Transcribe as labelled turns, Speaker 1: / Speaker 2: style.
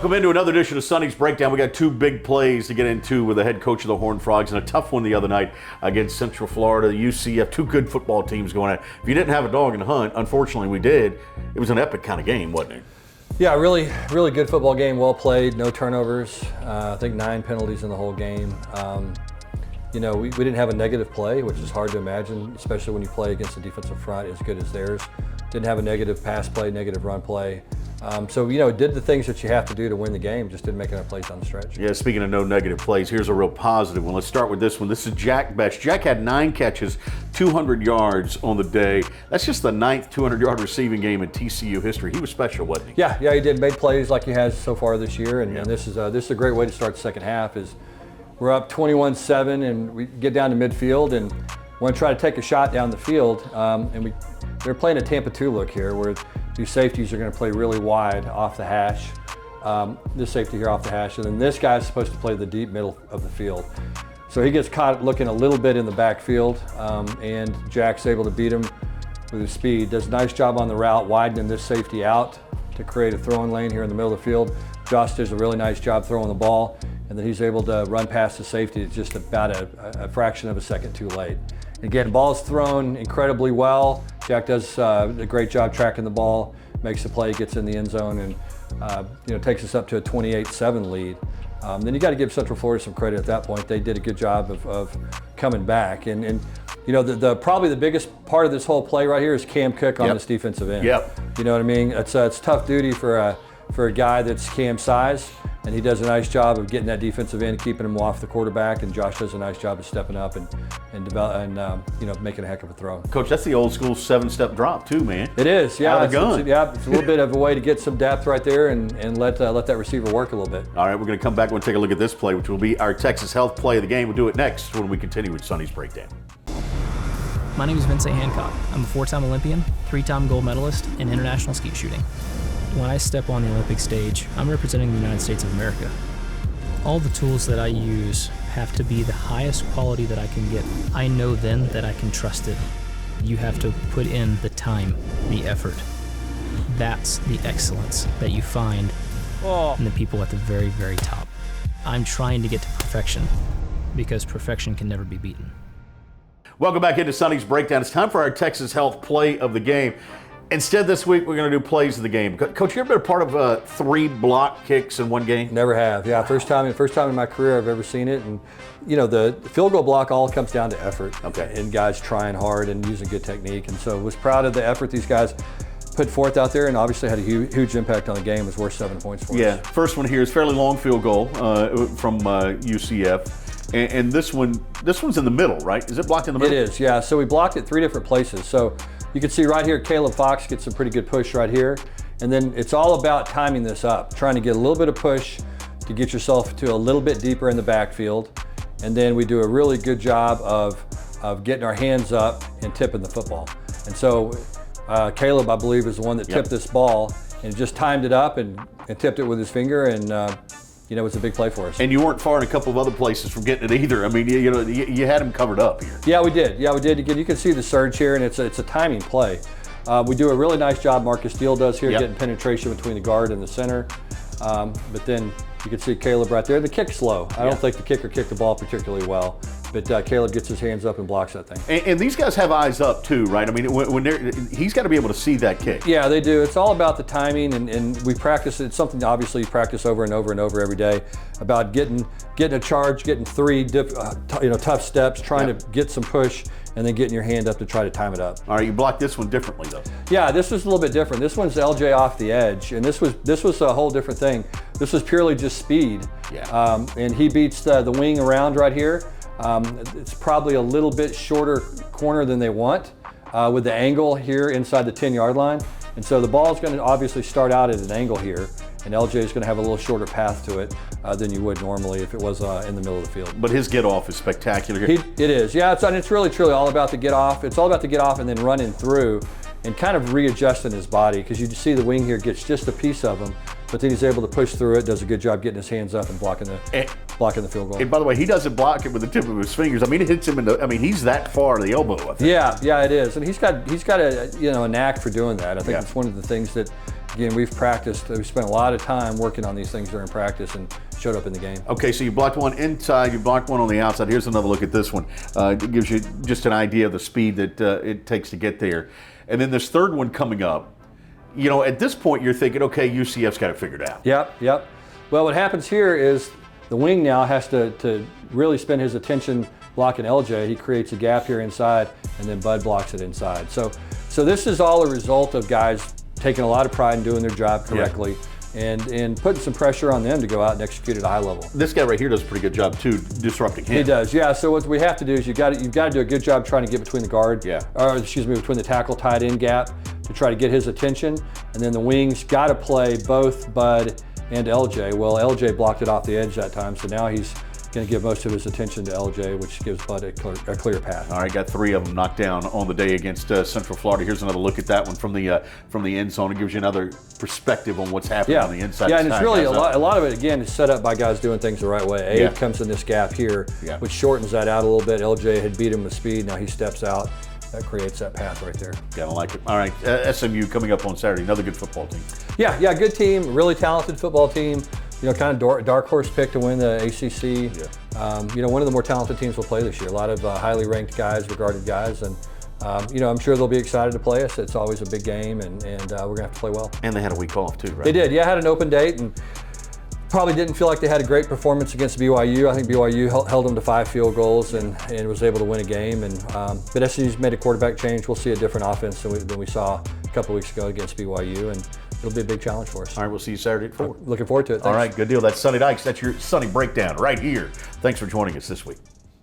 Speaker 1: Welcome into another edition of Sonny's Breakdown. We got two big plays to get into with the head coach of the Horned Frogs and a tough one the other night against Central Florida, UCF. Two good football teams going at it. If you didn't have a dog in the hunt, unfortunately we did. It was an epic kind of game, wasn't it?
Speaker 2: Yeah, really good football game. Well played, no turnovers. I think 9 penalties in the whole game. We didn't have a negative play, which is hard to imagine, especially when you play against a defensive front as good as theirs. Didn't have a negative pass play, negative run play. Did the things that you have to do to win the game, just didn't make enough plays on the stretch.
Speaker 1: Yeah, speaking of no negative plays, here's a real positive one. Let's start with this one. This is Jack Best. Jack had 9 catches, 200 yards on the day. That's just the 9th 200-yard receiving game in TCU history. He was special, wasn't he?
Speaker 2: Yeah, he did. Made plays like he has so far this year, and this is a great way to start the second half. Is we're up 21-7, and we get down to midfield, and want to try to take a shot down the field, they're playing a Tampa 2 look here, where these safeties are going to play really wide off the hash. This safety here off the hash, and then this guy's supposed to play the deep middle of the field. So he gets caught looking a little bit in the backfield, and Jack's able to beat him with his speed. Does a nice job on the route, widening this safety out to create a throwing lane here in the middle of the field. Josh does a really nice job throwing the ball, and then he's able to run past the safety. It's just about a fraction of a second too late. Again, ball's thrown incredibly well. Jack does a great job tracking the ball, makes the play, gets in the end zone, and takes us up to a 28-7 lead. Then you got to give Central Florida some credit at that point. They did a good job of coming back. Probably the biggest part of this whole play right here is Cam Cook on this defensive end.
Speaker 1: Yep.
Speaker 2: You know what I mean? It's tough duty for a guy that's Cam's size. And he does a nice job of getting that defensive end, keeping him off the quarterback, and Josh does a nice job of stepping up and making a heck of a throw.
Speaker 1: Coach, that's the old school 7-step drop too, man.
Speaker 2: It is, yeah.
Speaker 1: Out of the gun.
Speaker 2: It's a little bit of a way to get some depth right there and let that receiver work a little bit.
Speaker 1: All right, we're going to come back and take a look at this play, which will be our Texas Health play of the game. We'll do it next when we continue with Sonny's Breakdown.
Speaker 3: My name is Vincent Hancock. I'm a 4-time Olympian, 3-time gold medalist in international skeet shooting. When I step on the Olympic stage, I'm representing the United States of America. All the tools that I use have to be the highest quality that I can get. I know then that I can trust it. You have to put in the time, the effort. That's the excellence that you find in the people at the very, very top. I'm trying to get to perfection because perfection can never be beaten.
Speaker 1: Welcome back into Sonny's Breakdown. It's time for our Texas Health play of the game. Instead, this week, we're going to do plays of the game. Coach, you ever been a part of 3 block kicks in one game?
Speaker 2: Never have. Yeah, first time in my career I've ever seen it. And, the field goal block all comes down to effort.
Speaker 1: Okay.
Speaker 2: And guys trying hard and using good technique. And so was proud of the effort these guys put forth out there, and obviously had a huge impact on the game. It was worth 7 points for us.
Speaker 1: Yeah, first one here is fairly long field goal from UCF. And this one's in the middle, right? Is it blocked in the middle?
Speaker 2: It is, yeah. So we blocked it 3 different places. So you can see right here, Caleb Fox gets some pretty good push right here. And then it's all about timing this up, trying to get a little bit of push to get yourself to a little bit deeper in the backfield. And then we do a really good job of getting our hands up and tipping the football. And so Caleb, I believe, is the one that tipped this ball and just timed it up and tipped it with his finger, and it was a big play for us.
Speaker 1: And you weren't far in a couple of other places from getting it either. I mean, you had him covered up here.
Speaker 2: Yeah, we did. Again, you can see the surge here, and it's a timing play. We do a really nice job, Marcus Steele does here, getting penetration between the guard and the center. But then you can see Caleb right there. The kick's slow. I don't think the kicker kicked the ball particularly well. But Caleb gets his hands up and blocks that thing.
Speaker 1: And these guys have eyes up too, right? I mean, he's got to be able to see that kick.
Speaker 2: Yeah, they do. It's all about the timing, and we practice. It's something obviously you practice over and over and over every day about getting a charge, getting 3 tough steps, trying to get some push, and then getting your hand up to try to time it up.
Speaker 1: All right, you blocked this one differently though.
Speaker 2: Yeah, this was a little bit different. This one's LJ off the edge, and this was a whole different thing. This was purely just speed.
Speaker 1: Yeah.
Speaker 2: And he beats the wing around right here. It's probably a little bit shorter corner than they want with the angle here inside the 10-yard line. And so the ball is going to obviously start out at an angle here, and LJ is going to have a little shorter path to it than you would normally if it was in the middle of the field.
Speaker 1: But his get off is spectacular.
Speaker 2: It is, yeah. It's really truly all about the get off. It's all about the get off and then running through and kind of readjusting his body, because you see the wing here gets just a piece of him, but then he's able to push through it, does a good job getting his hands up and blocking the field goal.
Speaker 1: And by the way, he doesn't block it with the tip of his fingers. I mean, it hits him he's that far to the elbow, I think.
Speaker 2: Yeah, it is. And he's got a knack for doing that. I think it's one of the things that again, we've practiced. We spent a lot of time working on these things during practice and showed up in the game.
Speaker 1: Okay, so you blocked one inside, you blocked one on the outside. Here's another look at this one. It gives you just an idea of the speed that it takes to get there. And then this third one coming up, you know, at this point you're thinking, okay, UCF's got it figured out.
Speaker 2: Yep. Well, what happens here is the wing now has to really spend his attention blocking LJ. He creates a gap here inside, and then Bud blocks it inside. So this is all a result of guys taking a lot of pride in doing their job correctly. Yeah. And putting some pressure on them to go out and execute at a high level.
Speaker 1: This guy right here does a pretty good job too, disrupting him.
Speaker 2: He does, yeah. So what we have to do is you've got to do a good job trying to get between the guard, between the tackle tight end gap to try to get his attention, and then the wings got to play both Bud and LJ. Well, LJ blocked it off the edge that time, so now he's going to give most of his attention to LJ, which gives Bud a clear path.
Speaker 1: All right, got 3 of them knocked down on the day against Central Florida. Here's another look at that one from the end zone. It gives you another perspective on what's happening on the inside.
Speaker 2: Yeah, and it's really a lot of it, again, is set up by guys doing things the right way. Abe comes in this gap here, which shortens that out a little bit. LJ had beat him with speed. Now he steps out. That creates that path right there.
Speaker 1: Gotta like it. All right, SMU coming up on Saturday. Another good football team.
Speaker 2: Yeah, good team. Really talented football team. You know, kind of dark horse pick to win the ACC. Yeah. You know, one of the more talented teams will play this year. A lot of highly ranked guys, regarded guys, and you know, I'm sure they'll be excited to play us. It's always a big game, and we're gonna have to play well.
Speaker 1: And they had a week off too, right?
Speaker 2: They did. Yeah, had an open date, and probably didn't feel like they had a great performance against BYU. I think BYU held them to 5 field goals and was able to win a game. And but SMU's made a quarterback change. We'll see a different offense than we saw a couple weeks ago against BYU, and it'll be a big challenge for us.
Speaker 1: All right, we'll see you Saturday at 4.
Speaker 2: Looking forward to it. Thanks.
Speaker 1: All right, good deal. That's Sonny Dykes. That's your Sonny Breakdown right here. Thanks for joining us this week.